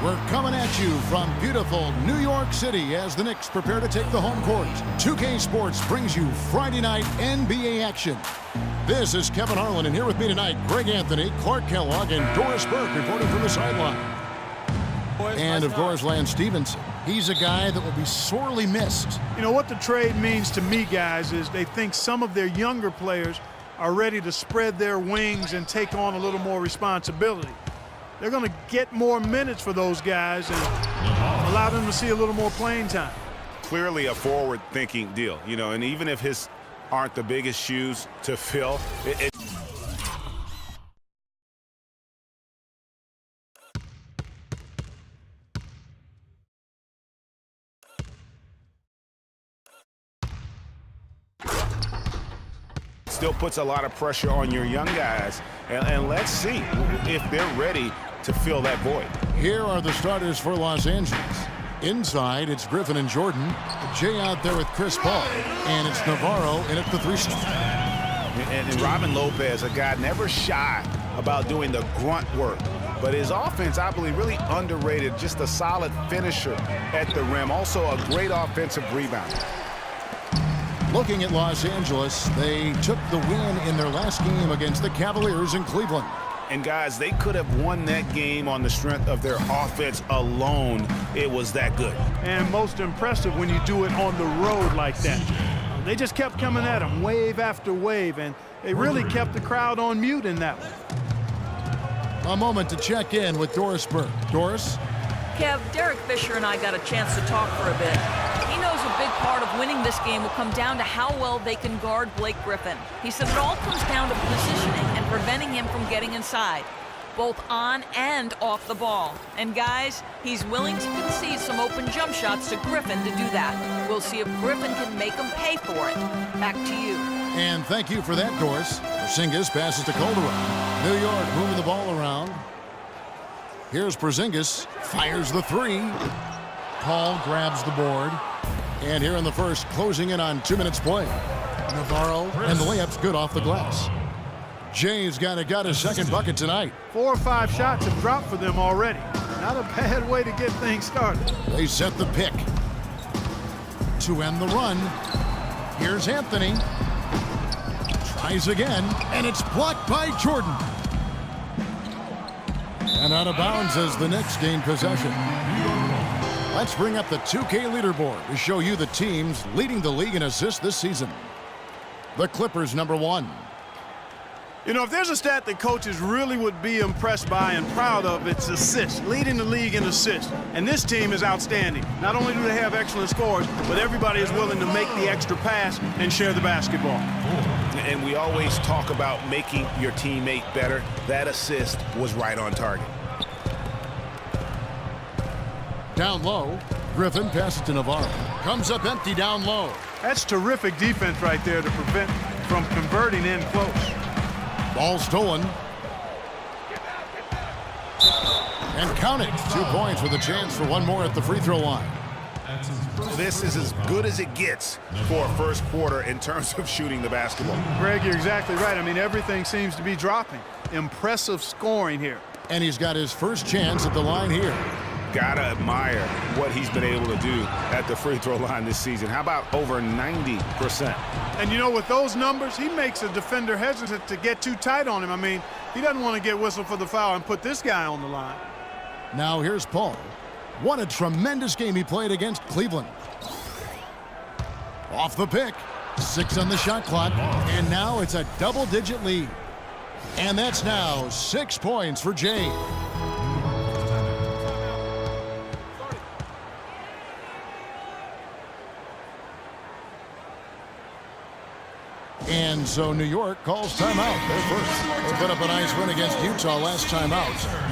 We're coming at you from beautiful New York City as the Knicks prepare to take the home court. 2K Sports brings you Friday night NBA action. This is Kevin Harlan, and here with me tonight, Greg Anthony, Clark Kellogg, and Doris Burke reporting from the sideline. And, of course, Lance Stevenson. He's a guy that will be sorely missed. You know, what the trade means to me, guys, is they think some of their younger players are ready to spread their wings and take on a little more responsibility. They're going to get more minutes for those guys and allow them to see a little more playing time. Clearly a forward-thinking deal, you know, and even if his aren't the biggest shoes to fill, still puts a lot of pressure on your young guys, and let's see if they're ready to fill that void. Here are the starters for Los Angeles. Inside, it's Griffin and Jordan. Jay out there with Chris Paul. And it's Navarro in at the 3-spot. And Robin Lopez, a guy never shy about doing the grunt work. But his offense, I believe, really underrated. Just a solid finisher at the rim. Also a great offensive rebounder. Looking at Los Angeles, they took the win in their last game against the Cavaliers in Cleveland. And, guys, they could have won that game on the strength of their offense alone. It was that good. And most impressive when you do it on the road like that. They just kept coming at them wave after wave, and they really kept the crowd on mute in that one. A moment to check in with Doris Burke. Doris? Kev, Derek Fisher and I got a chance to talk for a bit. He knows a big part of winning this game will come down to how well they can guard Blake Griffin. He said it all comes down to positioning and preventing him from getting inside, both on and off the ball. And guys, he's willing to concede some open jump shots to Griffin to do that. We'll see if Griffin can make him pay for it. Back to you. And thank you for that, Doris. Porzingis passes to Calderon. New York moving the ball around. Here's Porzingis, fires the three. Paul grabs the board. And here in the first, closing in on 2 minutes play. Navarro, and the layup's good off the glass. Jay's got his second bucket tonight. 4 or 5 shots have dropped for them already. Not a bad way to get things started. They set the pick. To end the run, here's Anthony. Tries again, and it's blocked by Jordan. And out of bounds as the Knicks gain possession. Let's bring up the 2K leaderboard to show you the teams leading the league in assists this season. The Clippers, #1. You know, if there's a stat that coaches really would be impressed by and proud of, it's assists, leading the league in assists. And this team is outstanding. Not only do they have excellent scores, but everybody is willing to make the extra pass and share the basketball. And we always talk about making your teammate better. That assist was right on target. Down low, Griffin passes to Navarro. Comes up empty down low. That's terrific defense right there to prevent from converting in close. Ball stolen. And count it. 2 points with a chance for one more at the free throw line. This is as good as it gets for a first quarter in terms of shooting the basketball. Greg, you're exactly right. I mean, everything seems to be dropping. Impressive scoring here. And he's got his first chance at the line here. Gotta admire what he's been able to do at the free throw line this season. How about over 90%? And you know, with those numbers, he makes a defender hesitant to get too tight on him. I mean, he doesn't want to get whistled for the foul and put this guy on the line. Now here's Paul. What a tremendous game he played against Cleveland. Off the pick. 6 on the shot clock. And now it's a double-digit lead. And that's now 6 points for Jay. And so New York calls timeout. They're first. They put up a nice win against Utah last time out.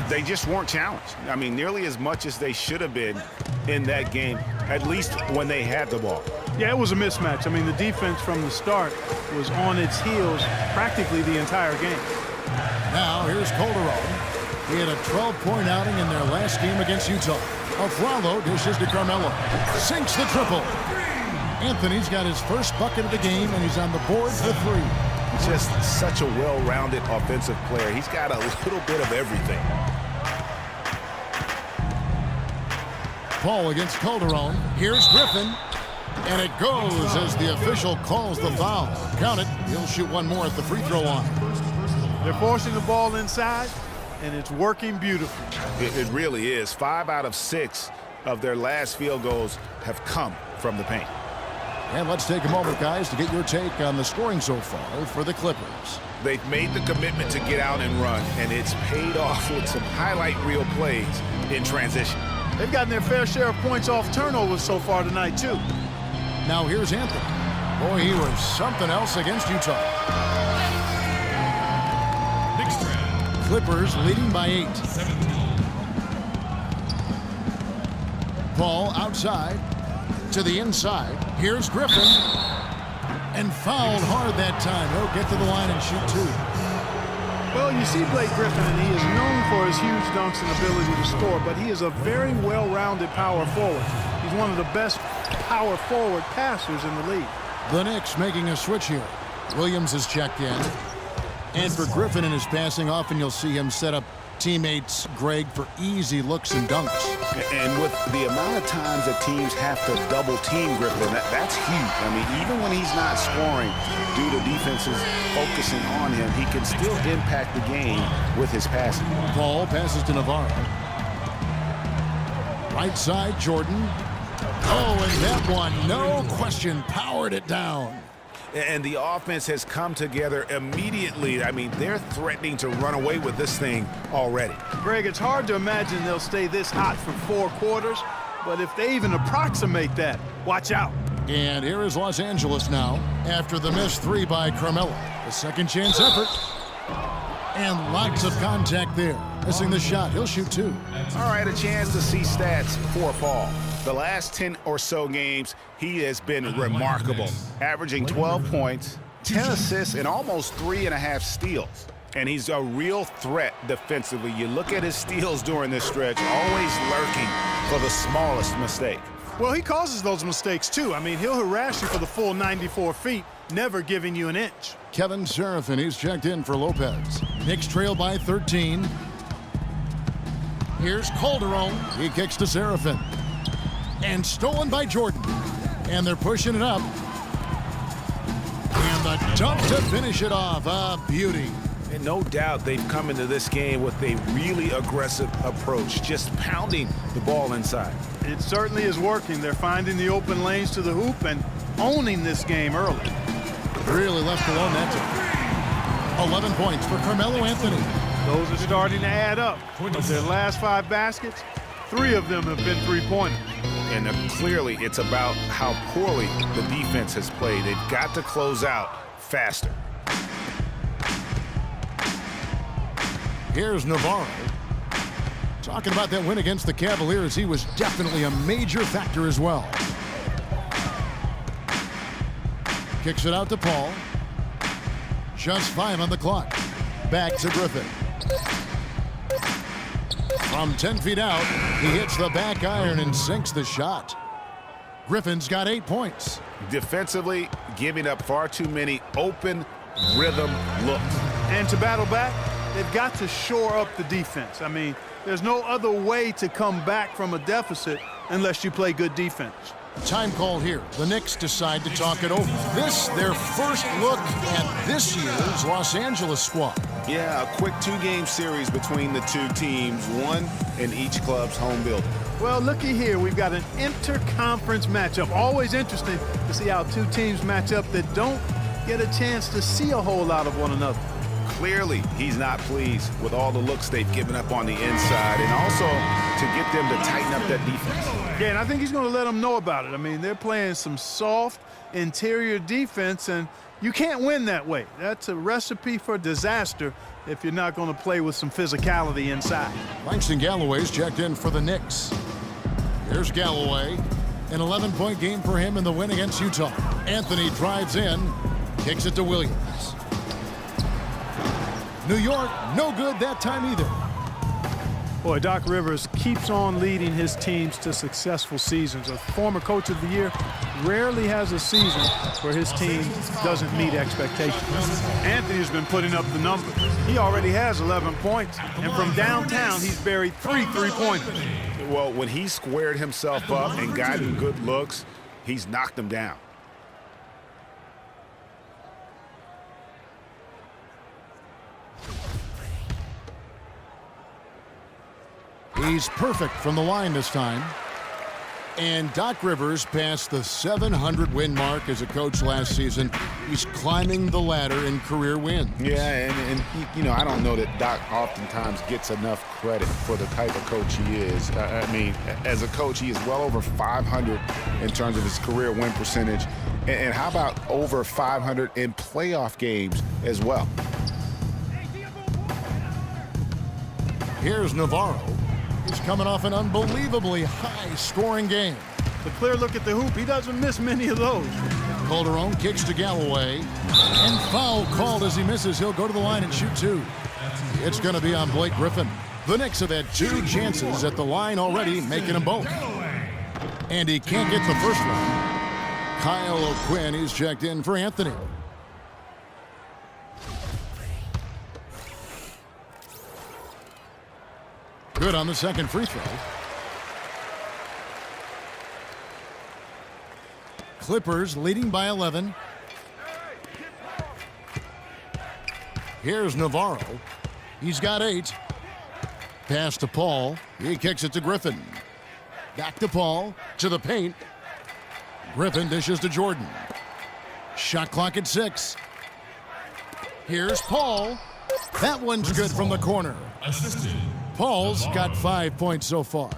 They just weren't challenged. I mean, nearly as much as they should have been in that game, at least when they had the ball. Yeah, it was a mismatch. I mean, the defense from the start was on its heels practically the entire game. Now here's Calderon. He had a 12-point outing in their last game against Utah. Afralo dishes to Carmelo. Sinks the triple. Anthony's got his first bucket of the game, and he's on the board for 3. Just such a well-rounded offensive player. He's got a little bit of everything. Paul against Calderon. Here's Griffin. And it goes as the official calls the foul. Count it. He'll shoot one more at the free throw line. They're forcing the ball inside, and it's working beautifully. It really is. 5 out of 6 of their last field goals have come from the paint. And let's take a moment, guys, to get your take on the scoring so far for the Clippers. They've made the commitment to get out and run, and it's paid off with some highlight reel plays in transition. They've gotten their fair share of points off turnovers so far tonight, too. Now here's Anthony. Boy, he was something else against Utah. Clippers leading by 8. Paul outside to the inside. Here's Griffin. And fouled hard that time. He'll get to the line and shoot 2. Well, you see Blake Griffin, and he is known for his huge dunks and ability to score, but he is a very well-rounded power forward. He's one of the best power forward passers in the league. The Knicks making a switch here. Williams is checked in. And for Griffin in his passing, often you'll see him set up teammates, Greg, for easy looks and dunks. And with the amount of times that teams have to double team Griffin, that's huge. I mean, even when he's not scoring due to defenses focusing on him, he can still impact the game with his passing. Paul passes to Navarro. Right side, Jordan. Oh, and that one, no question, powered it down. And the offense has come together immediately. I mean, they're threatening to run away with this thing already. Greg, it's hard to imagine they'll stay this hot for 4 quarters, but if they even approximate that, watch out. And here is Los Angeles now after the missed 3 by Carmelo. A second chance effort. And lots of contact there. Missing the shot. He'll shoot 2. All right, a chance to see stats for Paul. The last 10 or so games, he has been remarkable, averaging 12 points, 10 assists, and almost 3.5 steals. And he's a real threat defensively. You look at his steals during this stretch, always lurking for the smallest mistake. Well, he causes those mistakes, too. I mean, he'll harass you for the full 94 feet, never giving you an inch. Kevin Seraphin, he's checked in for Lopez. Knicks trail by 13. Here's Calderon. He kicks to Seraphin. And stolen by Jordan. And they're pushing it up. And the dunk to finish it off. A beauty. And no doubt they've come into this game with a really aggressive approach, just pounding the ball inside. It certainly is working. They're finding the open lanes to the hoop and owning this game early. Really left alone that time. 11 points for Carmelo Anthony. Those are starting to add up. Of their last 5 baskets, 3 of them have been 3-pointers. And clearly it's about how poorly the defense has played. They've got to close out faster. Here's Navarro. Talking about that win against the Cavaliers, he was definitely a major factor as well. Kicks it out to Paul. Just 5 on the clock. Back to Griffin. From 10 feet out, he hits the back iron and sinks the shot. Griffin's got 8 points. Defensively, giving up far too many open rhythm looks. And to battle back, they've got to shore up the defense. I mean, there's no other way to come back from a deficit unless you play good defense. Time call here. The Knicks decide to talk it over. This, their first look at this year's Los Angeles squad. Yeah, a quick 2-game series between the 2 teams, one in each club's home building. Well, looky here. We've got an inter-conference matchup. Always interesting to see how 2 teams match up that don't get a chance to see a whole lot of one another. Clearly, he's not pleased with all the looks they've given up on the inside, and also to get them to tighten up that defense. Yeah, and I think he's going to let them know about it. I mean, they're playing some soft interior defense, and you can't win that way. That's a recipe for disaster if you're not going to play with some physicality inside. Langston Galloway's checked in for the Knicks. Here's Galloway. An 11-point game for him in the win against Utah. Anthony drives in, kicks it to Williams. New York, no good that time either. Boy, Doc Rivers keeps on leading his teams to successful seasons. A former coach of the year rarely has a season where his team doesn't meet expectations. Anthony's been putting up the numbers. He already has 11 points, and from downtown, he's buried 3 3-pointers. Well, when he squared himself up and gotten good looks, he's knocked them down. He's perfect from the line this time. And Doc Rivers passed the 700-win mark as a coach last season. He's climbing the ladder in career wins. Yeah, and you know, I don't know that Doc oftentimes gets enough credit for the type of coach he is. I mean, as a coach, he is well over 500 in terms of his career win percentage. And how about over 500 in playoff games as well? Here's Navarro. He's coming off an unbelievably high-scoring game. The clear look at the hoop, he doesn't miss many of those. Calderon kicks to Galloway. And foul called as he misses. He'll go to the line and shoot 2. It's going to be on Blake Griffin. The Knicks have had 2 chances at the line already, making them both. And he can't get the first one. Kyle O'Quinn is checked in for Anthony. Good on the second free throw. Clippers leading by 11. Here's Navarro. He's got 8. Pass to Paul. He kicks it to Griffin. Back to Paul. To the paint. Griffin dishes to Jordan. Shot clock at 6. Here's Paul. That one's good from the corner. Paul's got 5 points so far.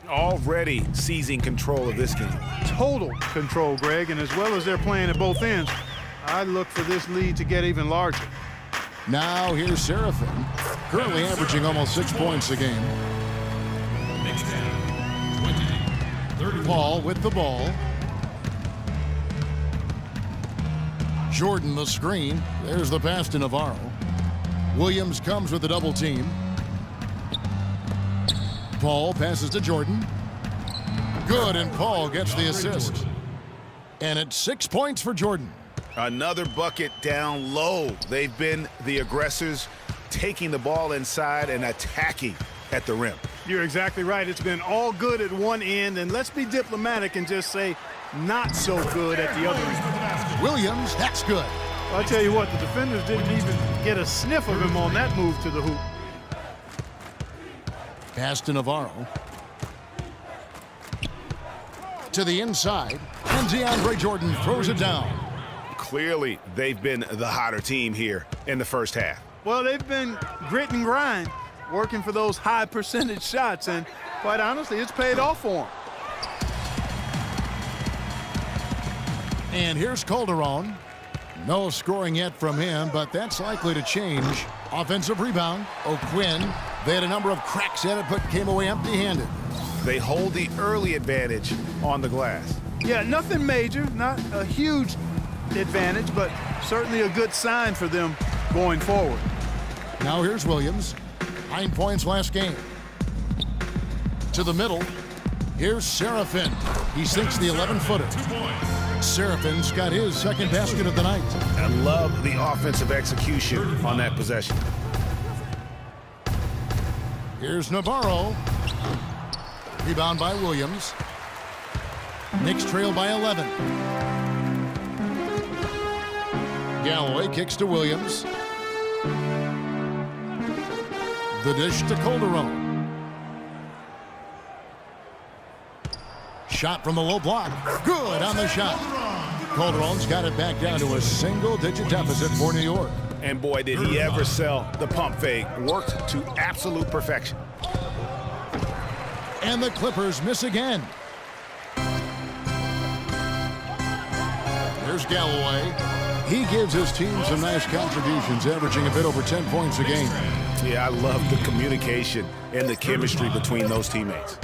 Already seizing control of this game. Total control, Greg, and as well as they're playing at both ends, I look for this lead to get even larger. Now here's Seraphin, currently averaging almost 6 points a game. Paul with the ball. Jordan the screen. There's the pass to Navarro. Williams comes with the double team. Paul passes to Jordan. Good, and Paul gets the assist. And it's 6 points for Jordan. Another bucket down low. They've been the aggressors, taking the ball inside and attacking at the rim. You're exactly right. It's been all good at one end, and let's be diplomatic and just say not so good at the other end. Williams, that's good. Well, I'll tell you what, the defenders didn't even get a sniff of him on that move to the hoop. Pass to Navarro. To the inside, and DeAndre Jordan throws it down. Clearly, they've been the hotter team here in the first half. Well, they've been grit and grind, working for those high percentage shots, and quite honestly, it's paid off for them. And here's Calderon. No scoring yet from him, but that's likely to change. Offensive rebound. O'Quinn. They had a number of cracks at it, but came away empty-handed. They hold the early advantage on the glass. Yeah, nothing major, not a huge advantage, but certainly a good sign for them going forward. Now here's Williams. 9 points last game. To the middle. Here's Seraphin. He sinks the 11-footer. Seraphin's got his second basket of the night. I love the offensive execution on that possession. Here's Navarro. Rebound by Williams. Knicks trail by 11. Galloway kicks to Williams. The dish to Calderon. Shot from the low block. Good on the shot. Calderon's got it back down to a single-digit deficit for New York. And boy, did he ever sell the pump fake. Worked to absolute perfection. And the Clippers miss again. There's Galloway. He gives his team some nice contributions, averaging a bit over 10 points a game. Yeah, I love the communication and the chemistry between those teammates.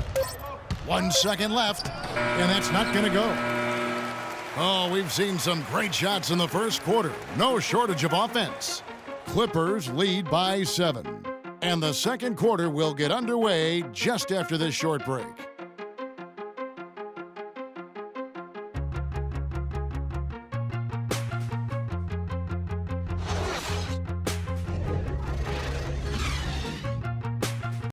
1 second left, and that's not going to go. Oh, we've seen some great shots in the first quarter. No shortage of offense. Clippers lead by 7. And the second quarter will get underway just after this short break.